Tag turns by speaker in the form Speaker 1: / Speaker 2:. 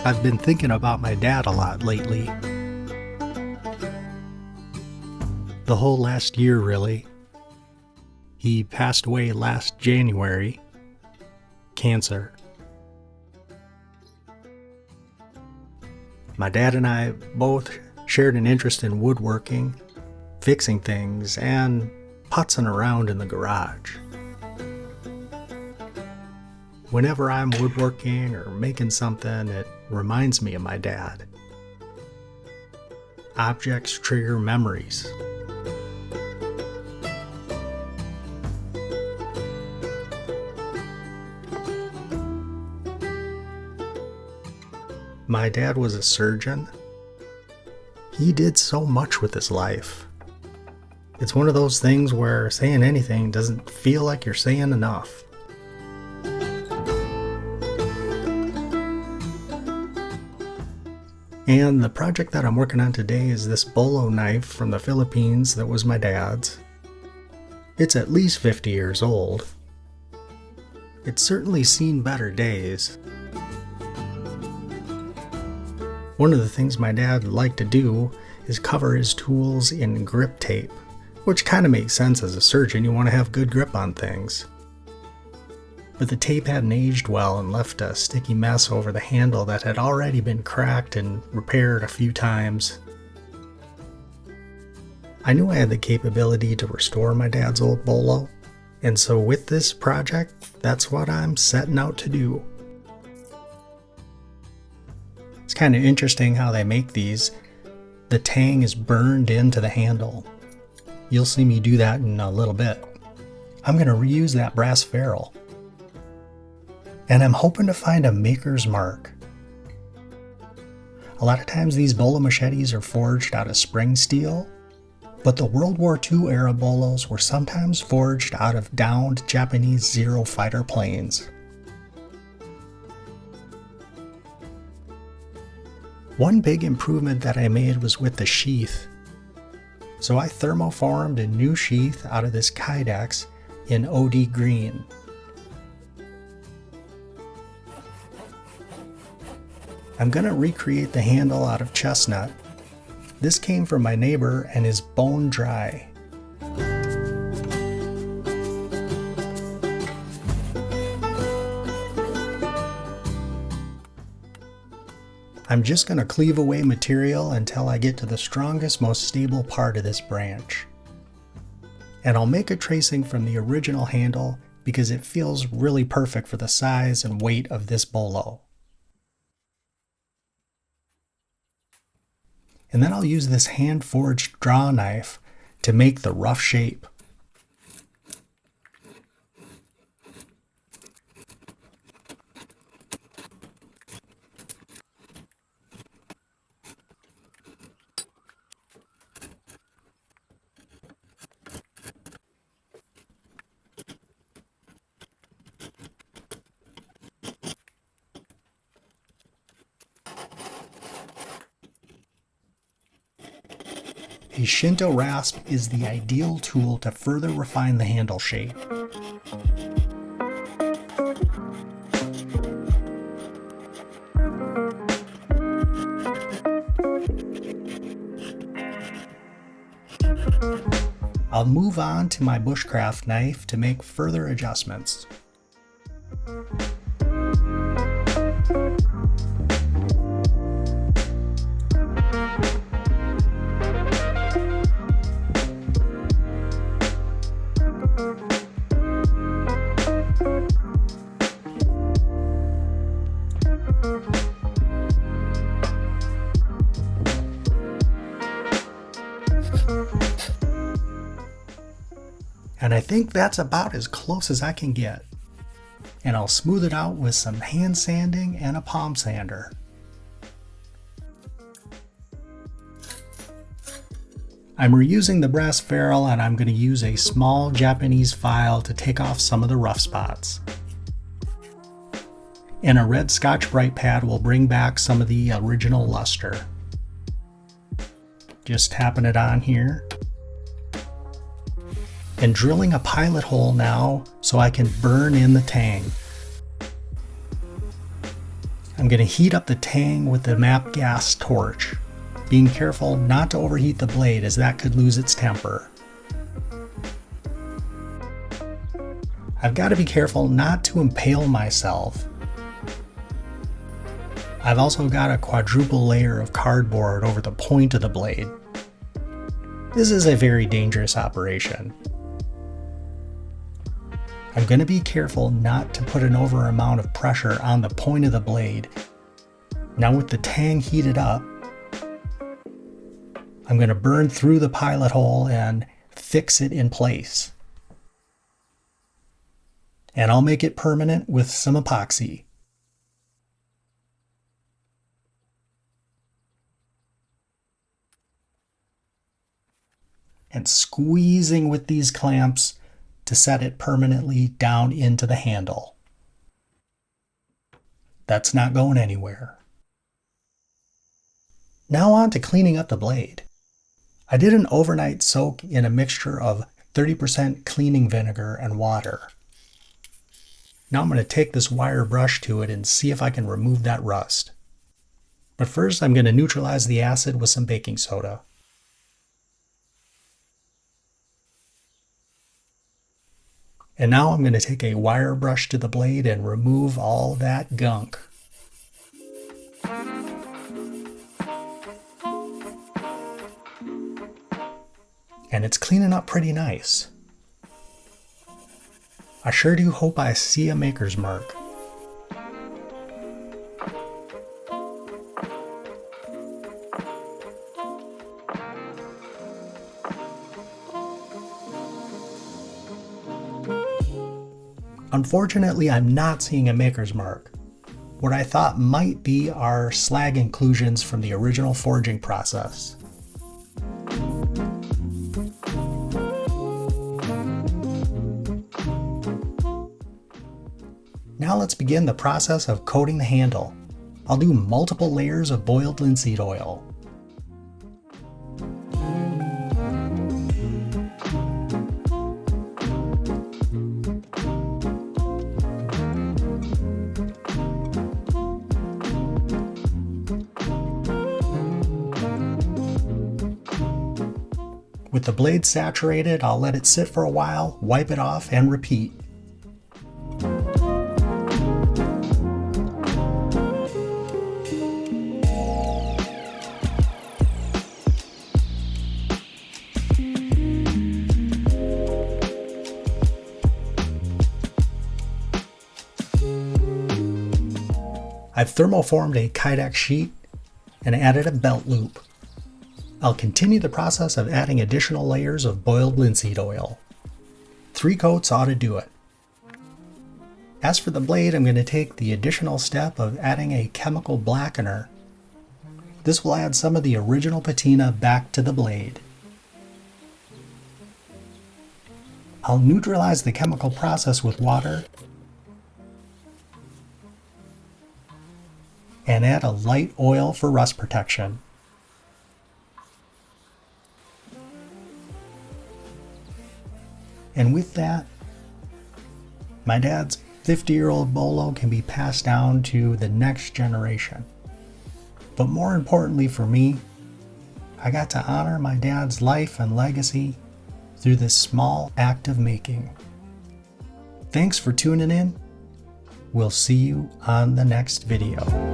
Speaker 1: I've been thinking about my dad a lot lately. The whole last year, really. He passed away last January. Cancer. My dad and I both shared an interest in woodworking, fixing things, and putzing around in the garage. Whenever I'm woodworking or making something, it reminds me of my dad. Objects trigger memories. My dad was a surgeon. He did so much with his life. It's one of those things where saying anything doesn't feel like you're saying enough. And the project that I'm working on today is this bolo knife from the Philippines that was my dad's. It's at least 50 years old. It's certainly seen better days. One of the things my dad liked to do is cover his tools in grip tape, which kind of makes sense as a surgeon. You want to have good grip on things. But the tape hadn't aged well and left a sticky mess over the handle that had already been cracked and repaired a few times. I knew I had the capability to restore my dad's old bolo, and so with this project, that's what I'm setting out to do. It's kind of interesting how they make these. The tang is burned into the handle. You'll see me do that in a little bit. I'm going to reuse that brass ferrule. And I'm hoping to find a maker's mark. A lot of times these bolo machetes are forged out of spring steel, but the World War II era bolos were sometimes forged out of downed Japanese Zero fighter planes. One big improvement that I made was with the sheath. So I thermoformed a new sheath out of this Kydex in OD green. I'm going to recreate the handle out of chestnut. This came from my neighbor and is bone dry. I'm just going to cleave away material until I get to the strongest, most stable part of this branch. And I'll make a tracing from the original handle because it feels really perfect for the size and weight of this bolo. And then I'll use this hand-forged draw knife to make the rough shape. A Shinto rasp is the ideal tool to further refine the handle shape. I'll move on to my bushcraft knife to make further adjustments. And I think that's about as close as I can get. And I'll smooth it out with some hand sanding and a palm sander. I'm reusing the brass ferrule and I'm going to use a small Japanese file to take off some of the rough spots. And a red Scotch-Brite pad will bring back some of the original luster. Just tapping it on here. And drilling a pilot hole now so I can burn in the tang. I'm going to heat up the tang with the MAP gas torch, being careful not to overheat the blade as that could lose its temper. I've got to be careful not to impale myself. I've also got a quadruple layer of cardboard over the point of the blade. This is a very dangerous operation. I'm going to be careful not to put an over amount of pressure on the point of the blade. Now with the tang heated up, I'm going to burn through the pilot hole and fix it in place. And I'll make it permanent with some epoxy. And squeezing with these clamps to set it permanently down into the handle. That's not going anywhere. Now on to cleaning up the blade. I did an overnight soak in a mixture of 30% cleaning vinegar and water. Now I'm going to take this wire brush to it and see if I can remove that rust. But first I'm going to neutralize the acid with some baking soda. And now I'm going to take a wire brush to the blade and remove all that gunk. And it's cleaning up pretty nice. I sure do hope I see a maker's mark. Unfortunately, I'm not seeing a maker's mark. What I thought might be are slag inclusions from the original forging process. Now let's begin the process of coating the handle. I'll do multiple layers of boiled linseed oil. With the blade saturated, I'll let it sit for a while, wipe it off, and repeat. I've thermoformed a Kydex sheet and added a belt loop. I'll continue the process of adding additional layers of boiled linseed oil. 3 coats ought to do it. As for the blade, I'm going to take the additional step of adding a chemical blackener. This will add some of the original patina back to the blade. I'll neutralize the chemical process with water and add a light oil for rust protection. And with that, my dad's 50-year-old bolo can be passed down to the next generation. But more importantly for me, I got to honor my dad's life and legacy through this small act of making. Thanks for tuning in. We'll see you on the next video.